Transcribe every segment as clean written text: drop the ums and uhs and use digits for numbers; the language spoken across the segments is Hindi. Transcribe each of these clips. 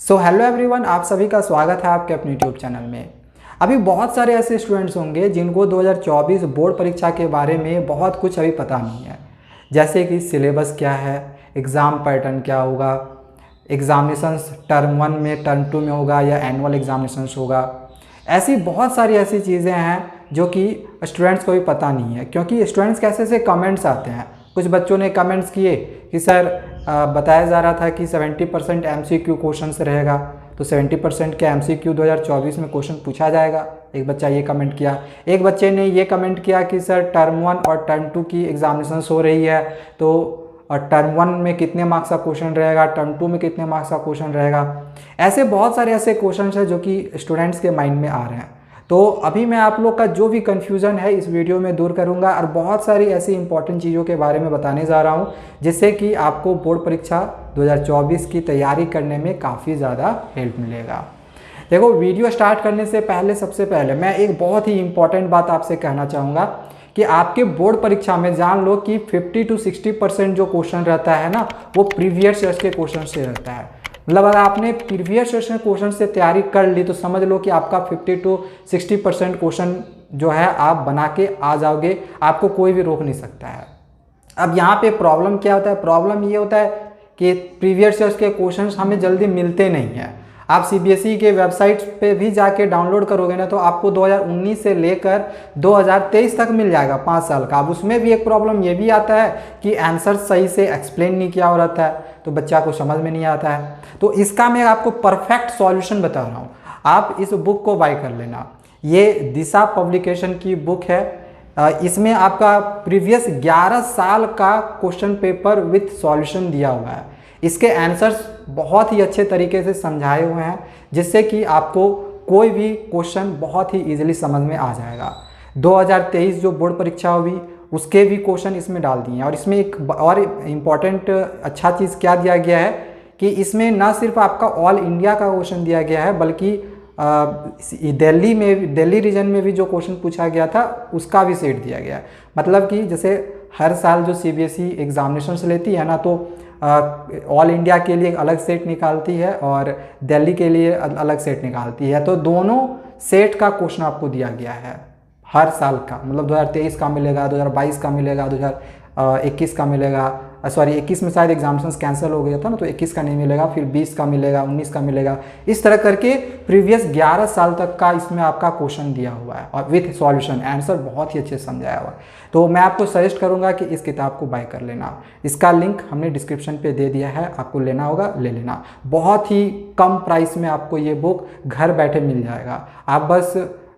सो हेलो एवरीवन, आप सभी का स्वागत है आपके अपने यूट्यूब चैनल में। अभी बहुत सारे ऐसे स्टूडेंट्स होंगे जिनको 2024 बोर्ड परीक्षा के बारे में बहुत कुछ अभी पता नहीं है, जैसे कि सिलेबस क्या है, एग्ज़ाम पैटर्न क्या होगा, एग्ज़ामिनेशंस टर्म 1 में टर्म 2 में होगा या एनुअल एग्ज़ामिनेशंस होगा। ऐसी बहुत सारी ऐसी चीज़ें हैं जो कि स्टूडेंट्स को भी पता नहीं है, क्योंकि स्टूडेंट्स कैसे ऐसे कमेंट्स आते हैं। कुछ बच्चों ने कमेंट्स किए कि सर बताया जा रहा था कि 70% MCQ क्वेश्चन रहेगा, तो 70% के MCQ 2024 में क्वेश्चन पूछा जाएगा। एक बच्चा ये कमेंट किया। एक बच्चे ने ये कमेंट किया कि सर टर्म 1 और टर्म 2 की एग्जामिनेशन हो रही है, तो टर्म 1 में कितने मार्क्स का क्वेश्चन रहेगा, टर्म 2 में कितने मार्क्स का क्वेश्चन रहेगा। ऐसे बहुत सारे ऐसे क्वेश्चन हैं जो कि स्टूडेंट्स के माइंड में आ रहे हैं। तो अभी मैं आप लोग का जो भी कन्फ्यूज़न है इस वीडियो में दूर करूंगा और बहुत सारी ऐसी इंपॉर्टेंट चीज़ों के बारे में बताने जा रहा हूं, जिससे कि आपको बोर्ड परीक्षा 2024 की तैयारी करने में काफ़ी ज़्यादा हेल्प मिलेगा। देखो, वीडियो स्टार्ट करने से पहले सबसे पहले मैं एक बहुत ही इंपॉर्टेंट बात आपसे कहना चाहूँगा कि आपके बोर्ड परीक्षा में जान लो कि 50 to 60% जो क्वेश्चन रहता है ना, वो प्रीवियस ईयर्स के क्वेश्चन से रहता है। मतलब अगर आपने प्रीवियस ईयर क्वेश्चन से तैयारी कर ली तो समझ लो कि आपका 50 to 60% क्वेश्चन जो है आप बना के आ जाओगे, आपको कोई भी रोक नहीं सकता है। अब यहाँ पे प्रॉब्लम क्या होता है? प्रॉब्लम ये होता है कि प्रीवियस ईयर के क्वेश्चन हमें जल्दी मिलते नहीं हैं। आप CBSE के वेबसाइट पे भी जाके डाउनलोड करोगे ना, तो आपको 2019 से लेकर 2023 तक मिल जाएगा, 5 साल का। अब उसमें भी एक प्रॉब्लम ये भी आता है कि आंसर सही से एक्सप्लेन नहीं किया हो रहता है, तो बच्चा को समझ में नहीं आता है। तो इसका मैं आपको परफेक्ट सॉल्यूशन बता रहा हूँ। आप इस बुक को बाय कर लेना। ये दिशा पब्लिकेशन की बुक है। इसमें आपका प्रीवियस 11 साल का क्वेश्चन पेपर विथ सॉल्यूशन दिया हुआ है। इसके आंसर्स बहुत ही अच्छे तरीके से समझाए हुए हैं, जिससे कि आपको कोई भी क्वेश्चन बहुत ही इजीली समझ में आ जाएगा। 2023 जो बोर्ड परीक्षा हुई उसके भी क्वेश्चन इसमें डाल दिए हैं। और इसमें एक और इम्पॉर्टेंट अच्छा चीज़ क्या दिया गया है कि इसमें ना सिर्फ आपका ऑल इंडिया का क्वेश्चन दिया गया है, बल्कि दिल्ली रीजन में भी जो क्वेश्चन पूछा गया था उसका भी सेट दिया गया है। मतलब कि जैसे हर साल जो CBSE एग्जामिनेशन लेती है ना, तो ऑल इंडिया के लिए अलग सेट निकालती है और दिल्ली के लिए अलग सेट निकालती है। तो दोनों सेट का क्वेश्चन आपको दिया गया है हर साल का। मतलब 2023 का मिलेगा, 2022 का मिलेगा, 2021 का मिलेगा। सॉरी, 21 में शायद एग्जामिनेशन कैंसिल हो गया था ना, तो 21 का नहीं मिलेगा, फिर 20 का मिलेगा, 19 का मिलेगा। इस तरह करके प्रीवियस 11 साल तक का इसमें आपका क्वेश्चन दिया हुआ है और विथ सॉल्यूशन, आंसर बहुत ही अच्छे से समझाया हुआ है। तो मैं आपको सजेस्ट करूंगा कि इस किताब को बाय कर लेना। इसका लिंक हमने डिस्क्रिप्शन पे दे दिया है, आपको लेना होगा ले लेना। बहुत ही कम प्राइस में आपको ये बुक घर बैठे मिल जाएगा। आप बस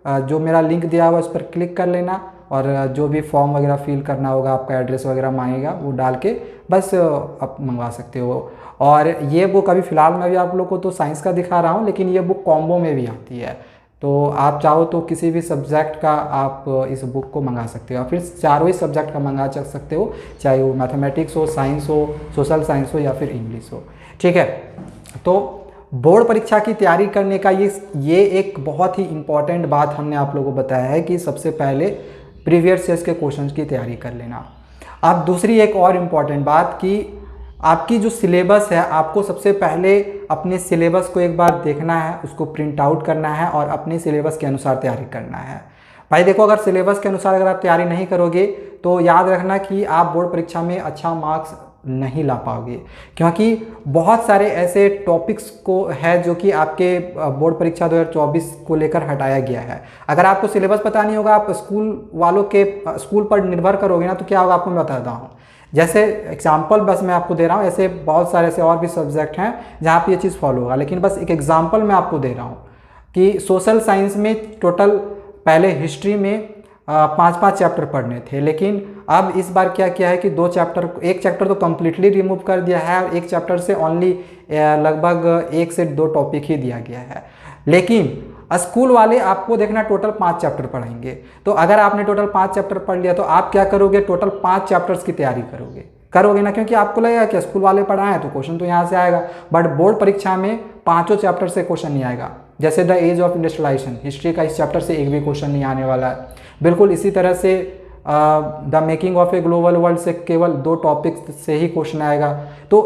जो मेरा लिंक दिया हुआ उस पर क्लिक कर लेना और जो भी फॉर्म वगैरह फिल करना होगा, आपका एड्रेस वगैरह मांगेगा, वो डाल के बस आप मंगवा सकते हो। और ये बुक अभी फ़िलहाल मैं भी आप लोग को तो साइंस का दिखा रहा हूँ, लेकिन ये बुक कॉम्बो में भी आती है। तो आप चाहो तो किसी भी सब्जेक्ट का आप इस बुक को मंगा सकते हो, फिर चारों ही सब्जेक्ट का मंगा सकते हो, चाहे वो मैथमेटिक्स हो, साइंस हो, सोशल साइंस हो या फिर इंग्लिश हो। ठीक है, तो बोर्ड परीक्षा की तैयारी करने का ये एक बहुत ही इम्पॉर्टेंट बात हमने आप लोगों को बताया है कि सबसे पहले प्रीवियस ईयर्स के क्वेश्चंस की तैयारी कर लेना। अब दूसरी एक और इम्पॉर्टेंट बात कि आपकी जो सिलेबस है, आपको सबसे पहले अपने सिलेबस को एक बार देखना है, उसको प्रिंट आउट करना है और अपने सिलेबस के अनुसार तैयारी करना है। भाई देखो, अगर सिलेबस के अनुसार अगर आप तैयारी नहीं करोगे तो याद रखना कि आप बोर्ड परीक्षा में अच्छा मार्क्स नहीं ला पाओगे, क्योंकि बहुत सारे ऐसे टॉपिक्स को है जो कि आपके बोर्ड परीक्षा 2024 को लेकर हटाया गया है। अगर आपको सिलेबस पता नहीं होगा, आप स्कूल पर निर्भर करोगे ना, तो क्या होगा आपको मैं बताता हूँ। जैसे एग्जाम्पल बस मैं आपको दे रहा हूँ, ऐसे बहुत सारे ऐसे और भी सब्जेक्ट हैं जहाँ पे ये चीज़ फॉलो होगा, लेकिन बस एक एग्जाम्पल मैं आपको दे रहा हूँ कि सोशल साइंस में टोटल पहले हिस्ट्री में 5-5 चैप्टर पढ़ने थे, लेकिन अब इस बार क्या किया है कि एक चैप्टर तो कम्प्लीटली रिमूव कर दिया है और एक चैप्टर से ओनली लगभग 1 से 2 टॉपिक ही दिया गया है। लेकिन स्कूल वाले आपको देखना टोटल 5 चैप्टर पढ़ाएंगे। तो अगर आपने टोटल 5 चैप्टर पढ़ लिया तो आप क्या करोगे, टोटल 5 चैप्टर्स की तैयारी करोगे ना, क्योंकि आपको लगेगा कि स्कूल वाले पढ़ाएं तो क्वेश्चन तो यहाँ से आएगा। बट बोर्ड परीक्षा में 5 चैप्टर से क्वेश्चन नहीं आएगा। जैसे the age of industrialisation, history का इस चैप्टर से एक भी क्वेश्चन नहीं आने वाला है। बिल्कुल इसी तरह से the making of a global world से केवल 2 टॉपिक्स से ही क्वेश्चन आएगा। तो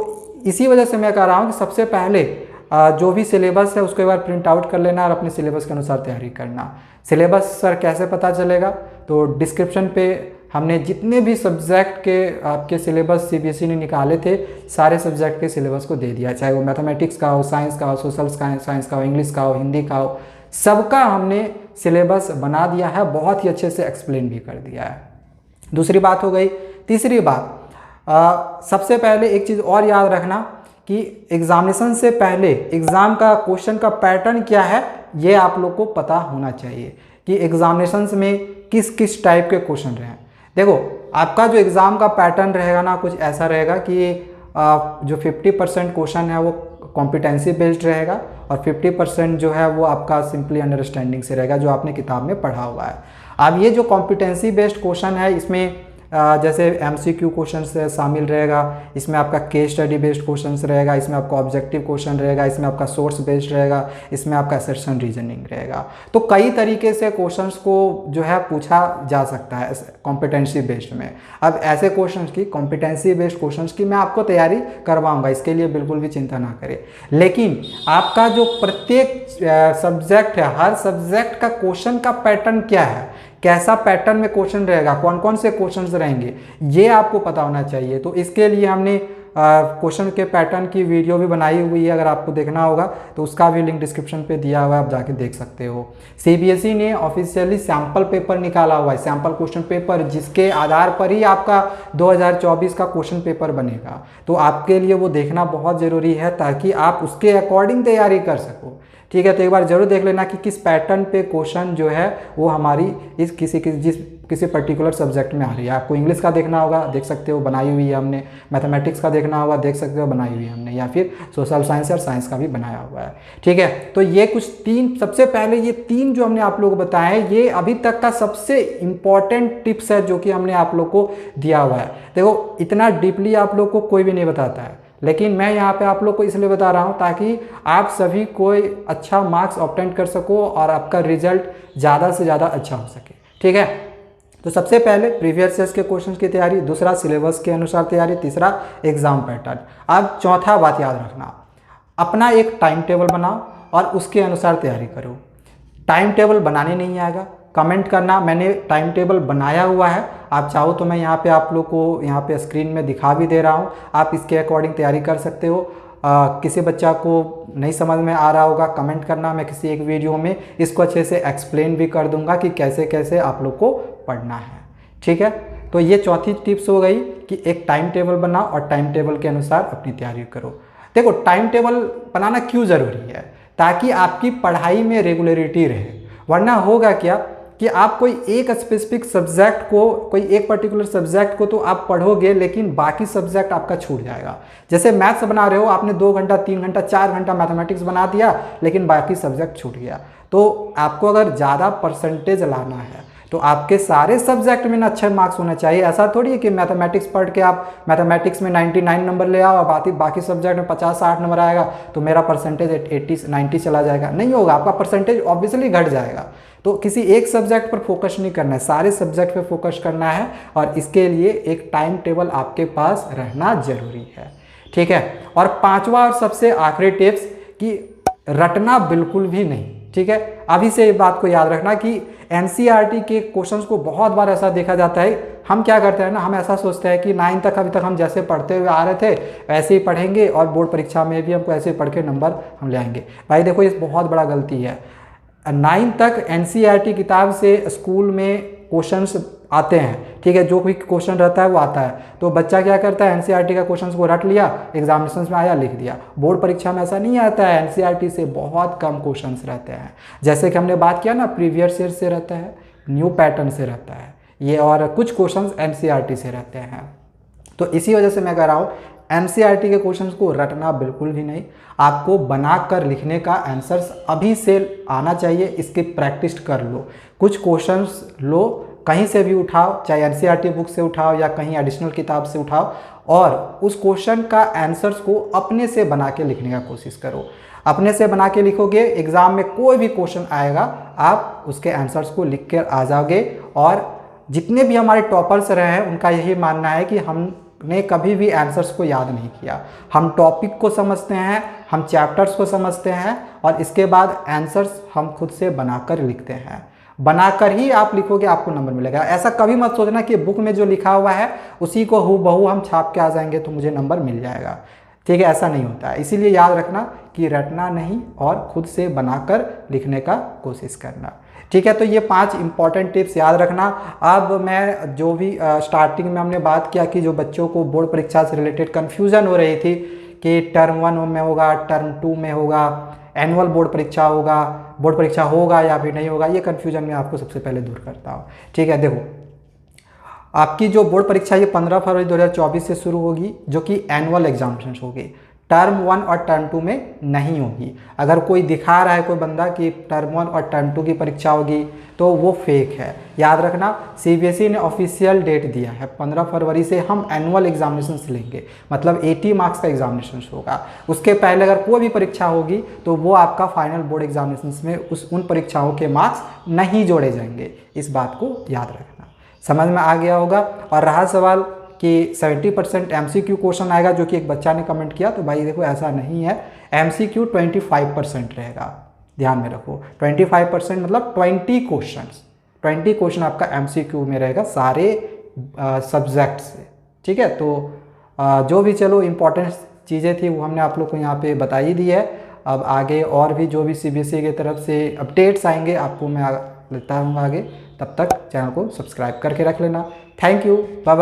इसी वजह से मैं कह रहा हूँ कि सबसे पहले जो भी सिलेबस है उसको एक बार प्रिंट आउट कर लेना और अपने सिलेबस के अनुसार तैयारी करना। सिलेबस सर कैसे पता चलेगा, तो डिस्क्रिप्शन पे हमने जितने भी सब्जेक्ट के आपके सिलेबस सीबीएसई ने निकाले थे सारे सब्जेक्ट के सिलेबस को दे दिया, चाहे वो मैथमेटिक्स का हो, साइंस का हो, सोशल साइंस का हो, इंग्लिश का हो, हिंदी का हो, सबका हमने सिलेबस बना दिया है, बहुत ही अच्छे से एक्सप्लेन भी कर दिया है। दूसरी बात हो गई। तीसरी बात, सबसे पहले एक चीज़ और याद रखना कि एग्जामिनेशन से पहले एग्ज़ाम का क्वेश्चन का पैटर्न क्या है ये आप लोग को पता होना चाहिए कि एग्जामिनेशन में किस किस टाइप के क्वेश्चन रहे हैं। देखो आपका जो एग्ज़ाम का पैटर्न रहेगा ना कुछ ऐसा रहेगा कि जो 50% क्वेश्चन है वो कॉम्पिटेंसी बेस्ड रहेगा और 50% जो है वो आपका सिंपली अंडरस्टैंडिंग से रहेगा जो आपने किताब में पढ़ा हुआ है। अब ये जो कॉम्पिटेंसी बेस्ड क्वेश्चन है इसमें जैसे एमसीक्यू क्वेश्चन से शामिल रहेगा, इसमें आपका केस स्टडी बेस्ड क्वेश्चन रहेगा, इसमें आपका ऑब्जेक्टिव क्वेश्चन रहेगा, इसमें आपका सोर्स बेस्ड रहेगा, इसमें आपका असर्शन रीजनिंग रहेगा। तो कई तरीके से क्वेश्चंस को जो है पूछा जा सकता है कॉम्पिटेंसी बेस्ड में। अब ऐसे क्वेश्चंस की कॉम्पिटेंसी बेस्ड क्वेश्चंस की मैं आपको तैयारी करवाऊंगा, इसके लिए बिल्कुल भी चिंता ना करें। लेकिन आपका जो प्रत्येक सब्जेक्ट है, हर सब्जेक्ट का क्वेश्चन का पैटर्न क्या है, कैसा पैटर्न में क्वेश्चन रहेगा, कौन कौन से क्वेश्चंस रहेंगे, ये आपको पता होना चाहिए। तो इसके लिए हमने क्वेश्चन के पैटर्न की वीडियो भी बनाई हुई है, अगर आपको देखना होगा तो उसका भी लिंक डिस्क्रिप्शन पे दिया हुआ है, आप जाके देख सकते हो। सीबीएसई ने ऑफिशियली सैम्पल पेपर निकाला हुआ है, सैम्पल क्वेश्चन पेपर, जिसके आधार पर ही आपका 2024 का क्वेश्चन पेपर बनेगा। तो आपके लिए वो देखना बहुत ज़रूरी है ताकि आप उसके अकॉर्डिंग तैयारी कर सको। ठीक है, तो एक बार जरूर देख लेना कि किस पैटर्न पे क्वेश्चन जो है वो हमारी इस किसी पर्टिकुलर सब्जेक्ट में आ रही है। आपको इंग्लिश का देखना होगा, देख सकते हो, बनाई हुई है हमने। मैथमेटिक्स का देखना होगा, देख सकते हो, बनाई हुई है हमने। या फिर सोशल साइंस और साइंस का भी बनाया हुआ है। ठीक है, तो ये कुछ सबसे पहले ये तीन जो हमने आप लोग को बताए ये अभी तक का सबसे इंपॉर्टेंट टिप्स है जो कि हमने आप लोग को दिया हुआ है। देखो इतना डीपली आप लोग को कोई भी नहीं बताता है, लेकिन मैं यहाँ पे आप लोग को इसलिए बता रहा हूँ ताकि आप सभी कोई अच्छा मार्क्स ऑब्टेन कर सको और आपका रिजल्ट ज़्यादा से ज़्यादा अच्छा हो सके। ठीक है, तो सबसे पहले प्रीवियस ईयर्स के क्वेश्चंस की तैयारी, दूसरा सिलेबस के अनुसार तैयारी, तीसरा एग्जाम पैटर्न। अब चौथा बात याद रखना, अपना एक टाइम टेबल बनाओ और उसके अनुसार तैयारी करो। टाइम टेबल बनाने नहीं आएगा कमेंट करना, मैंने टाइम टेबल बनाया हुआ है, आप चाहो तो मैं यहाँ पे आप लोग को यहाँ पे स्क्रीन में दिखा भी दे रहा हूँ, आप इसके अकॉर्डिंग तैयारी कर सकते हो। किसी बच्चा को नहीं समझ में आ रहा होगा कमेंट करना, मैं किसी एक वीडियो में इसको अच्छे से एक्सप्लेन भी कर दूंगा कि कैसे कैसे आप लोग को पढ़ना है। ठीक है, तो ये चौथी टिप्स हो गई कि एक टाइम टेबल बनाओ और टाइम टेबल के अनुसार अपनी तैयारी करो। देखो टाइम टेबल बनाना क्यों ज़रूरी है, ताकि आपकी पढ़ाई में रेगुलरिटी रहे, वरना होगा क्या कि आप कोई एक स्पेसिफिक सब्जेक्ट को, कोई एक पर्टिकुलर सब्जेक्ट को तो आप पढ़ोगे लेकिन बाकी सब्जेक्ट आपका छूट जाएगा। जैसे मैथ्स बना रहे हो, आपने 2 घंटा 3 घंटा 4 घंटा मैथमेटिक्स बना दिया लेकिन बाकी सब्जेक्ट छूट गया। तो आपको अगर ज़्यादा परसेंटेज लाना है तो आपके सारे सब्जेक्ट में ना अच्छे मार्क्स होना चाहिए। ऐसा थोड़ी है कि मैथमेटिक्स पढ़ के आप मैथमेटिक्स में 99 नंबर ले आओ और बाकी सब्जेक्ट में 50-60 नंबर आएगा तो मेरा परसेंटेज 80-90 चला जाएगा, नहीं होगा, आपका परसेंटेज ऑब्वियसली घट जाएगा। तो किसी एक सब्जेक्ट पर फोकस नहीं करना है, सारे सब्जेक्ट पे फोकस करना है और इसके लिए एक टाइम टेबल आपके पास रहना जरूरी है। ठीक है, और पांचवा और सबसे आखिरी टिप्स कि रटना बिल्कुल भी नहीं। ठीक है, अभी से ये बात को याद रखना कि एनसीईआरटी के क्वेश्चंस को बहुत बार ऐसा देखा जाता है, हम क्या करते हैं ना, हम ऐसा सोचते हैं कि 9 तक अभी तक हम जैसे पढ़ते हुए आ रहे थे वैसे ही पढ़ेंगे और बोर्ड परीक्षा में भी हमको ऐसे ही पढ़ के नंबर हम ले आएंगे। भाई देखो ये बहुत बड़ा गलती है। 9 तक एनसीईआरटी किताब से स्कूल में क्वेश्चंस आते हैं, ठीक है, जो भी क्वेश्चन रहता है वो आता है, तो बच्चा क्या करता है एनसीईआरटी का क्वेश्चंस को रट लिया, एग्जामिनेशन में आया लिख दिया। बोर्ड परीक्षा में ऐसा नहीं आता है, एनसीईआरटी से बहुत कम क्वेश्चंस रहते हैं। जैसे कि हमने बात किया ना, प्रीवियस ईयर से रहता है, न्यू पैटर्न से रहता है ये, और कुछ क्वेश्चंस एनसीईआरटी से रहते हैं। तो इसी वजह से मैं कह रहा हूँ एनसीईआरटी के क्वेश्चंस को रटना बिल्कुल भी नहीं, आपको बनाकर लिखने का आंसर्स अभी से आना चाहिए, इसकी प्रैक्टिस कर लो। कुछ क्वेश्चंस लो, कहीं से भी उठाओ, चाहे एनसीईआरटी बुक से उठाओ या कहीं एडिशनल किताब से उठाओ, और उस क्वेश्चन का आंसर्स को अपने से बना के लिखने का कोशिश करो। अपने से बना के लिखोगे, एग्जाम में कोई भी क्वेश्चन आएगा आप उसके आंसर्स को लिख कर आ जाओगे। और जितने भी हमारे टॉपर्स रहे हैं उनका यही मानना है कि हम ने कभी भी आंसर्स को याद नहीं किया। हम टॉपिक को समझते हैं, हम चैप्टर्स को समझते हैं और इसके बाद आंसर्स हम खुद से बनाकर लिखते हैं। बनाकर ही आप लिखोगे, आपको नंबर मिलेगा। ऐसा कभी मत सोचना कि बुक में जो लिखा हुआ है उसी को हूबहू हम छाप के आ जाएंगे तो मुझे नंबर मिल जाएगा। ठीक है, ऐसा नहीं होता है। इसीलिए याद रखना कि रटना नहीं और खुद से बनाकर लिखने का कोशिश करना। ठीक है, तो ये 5 इंपॉर्टेंट टिप्स याद रखना। अब मैं जो भी स्टार्टिंग में हमने बात किया कि जो बच्चों को बोर्ड परीक्षा से रिलेटेड कन्फ्यूज़न हो रही थी कि टर्म 1 में होगा, टर्म 2 में होगा, एनुअल बोर्ड परीक्षा होगा, बोर्ड परीक्षा होगा या फिर नहीं होगा, ये कन्फ्यूजन मैं आपको सबसे पहले दूर करता हूँ। ठीक है, देखो आपकी जो बोर्ड परीक्षा ये 15 फरवरी 2024 से शुरू होगी, जो कि एनुअल एग्जामिनेशन होगी। टर्म 1 और टर्म 2 में नहीं होगी। अगर कोई दिखा रहा है कोई बंदा कि टर्म 1 और टर्म 2 की परीक्षा होगी तो वो फेक है। याद रखना, सीबीएसई ने ऑफिशियल डेट दिया है 15 फरवरी से हम एनुअल एग्जामिनेशन लेंगे, मतलब 80 मार्क्स का एग्जामिनेशन होगा। उसके पहले अगर कोई भी परीक्षा होगी तो वो आपका फाइनल बोर्ड एग्जामिनेशन में उन परीक्षाओं के मार्क्स नहीं जोड़े जाएंगे। इस बात को याद रखना। समझ में आ गया होगा। और रहा सवाल कि 70% MCQ क्वेश्चन आएगा, जो कि एक बच्चा ने कमेंट किया, तो भाई देखो ऐसा नहीं है। MCQ 25% रहेगा, ध्यान में रखो। 25% मतलब 20 क्वेश्चन आपका MCQ में रहेगा सारे सब्जेक्ट से। ठीक है, तो जो भी चलो इम्पोर्टेंट चीज़ें थी वो हमने आप लोग को यहाँ पे बता ही दी है। अब आगे और भी जो भी CBSE की तरफ से अपडेट्स आएंगे आपको मैं लेता हूँ आगे। तब तक चैनल को सब्सक्राइब करके रख लेना। Thank you, bye bye.